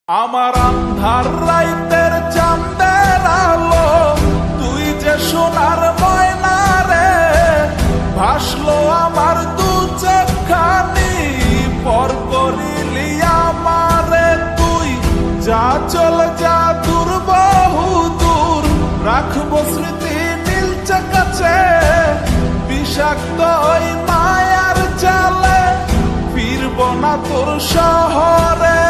আমার আন্ধার রাইতের চাঁদের আলো, তুই যে সোনার ময়না রে, ভাসলো আমার দু চোখখানি, পর করিলি আমারে তুই। যা চল যা দূর বহু দূর, রাখবো স্মৃতি নীলচে কাছে, বিষাক্ত ওই মায়ার জালে, ফিরব না তোর শহরে।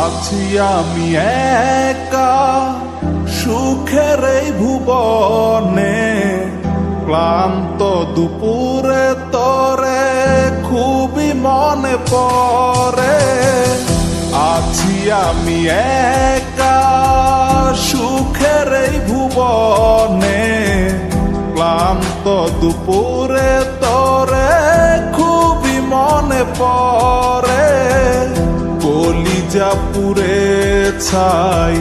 আছি আমি একা সুখের এই ভুবনে, ক্লান্ত দুপুরে তোরে খুবই মনে পড়ে। আছি আমি একা সুখের এই ভুবনে, ক্লান্ত দুপুরে তোরে খুবই মনে পড়ে। কলিজা পুড়ে ছাই,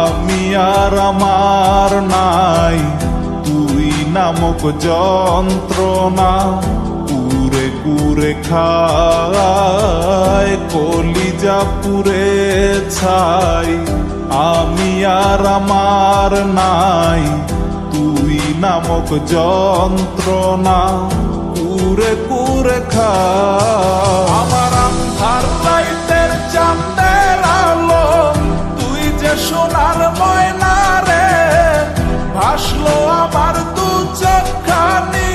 আমি আর আমার নাই, তুই নামক যন্ত্রণা কুরে কুরে খায়। কলিজা পুড়ে ছাই, আমি আর আমার নাই, তুই নামক যন্ত্রণা কুরে কুরে খায়। আমার আন্ধার রাইতের চাঁদের আলো, তুই যে সোনার ময়না রে, ভাসলো আমার দু চোখখানি,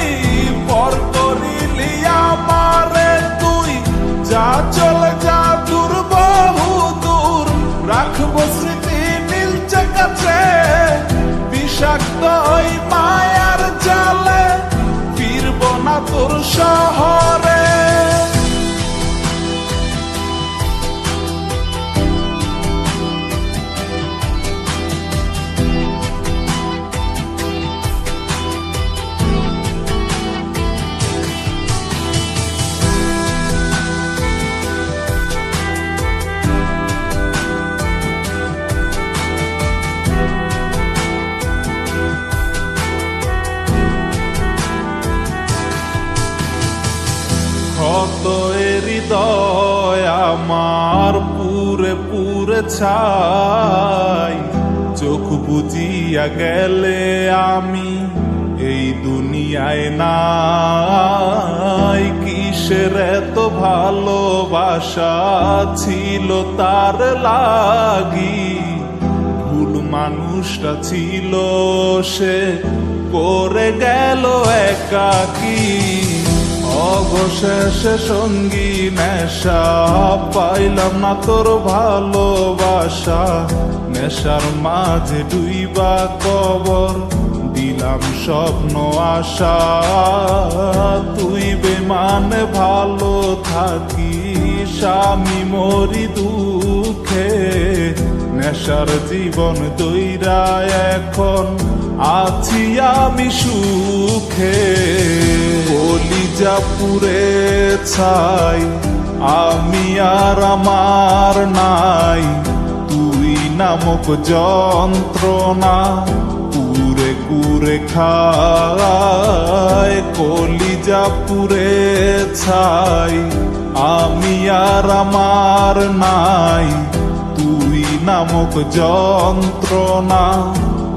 পর করিলি আমারে তুই। যা চলে যা দূর বহু দূর, রাখবো স্মৃতি নীলচে কাছে, বিষাক্ত ওই মায়ার জালে, ফিরব না তোর শহরে। কত হৃদয় আমার পুরে পুরে ছাই, চোখ বুজিয়া গেলে আমি এই দুনিয়ায় নাই। কিসের এত ভালোবাসা ছিল তার লাগি, ভুল মানুষটা ছিল সে, করে গেল একাকী। অবশেষে সঙ্গী নেশা, পাইলাম না তোর ভালোবাসা, নেশার মাঝে ডুইবা কবর দিলাম স্বপ্ন আশা। তুই বেমানে ভালো থাকিস, আমি মরি দুঃখে, নেশার জীবন দইরা এখন আছি আমি সুখে। কলিজা পুড়ে ছাই, আমি আর আমার নাই, তুই নামক যন্ত্রণা কুরে কুরে খায়। কলিজা পুড়ে ছাই, আমি আর আমার নাই, তুই নামক যন্ত্রণা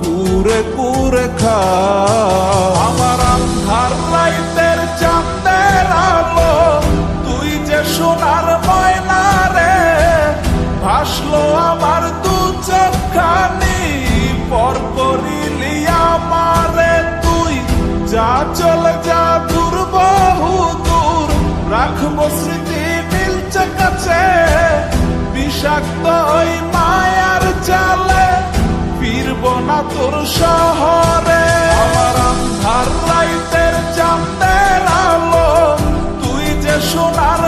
কুরে কুরে খায়। আমার আন্ধার রাইতের চাঁদের আলো, তুই যে সোনার ময়না রে, ভাসলো আমার দু চোখখানি, পর করিলি আমারে তুই। যা চলে যা দূর বহু দূর, রাখবো স্মৃতি নীলচে কাছে, বিষাক্ত ওই মায়ার জালে, ফিরব না তোর শহরে। আমার আন্ধার রাইতের চাঁদের আলো, তুই যে সোনার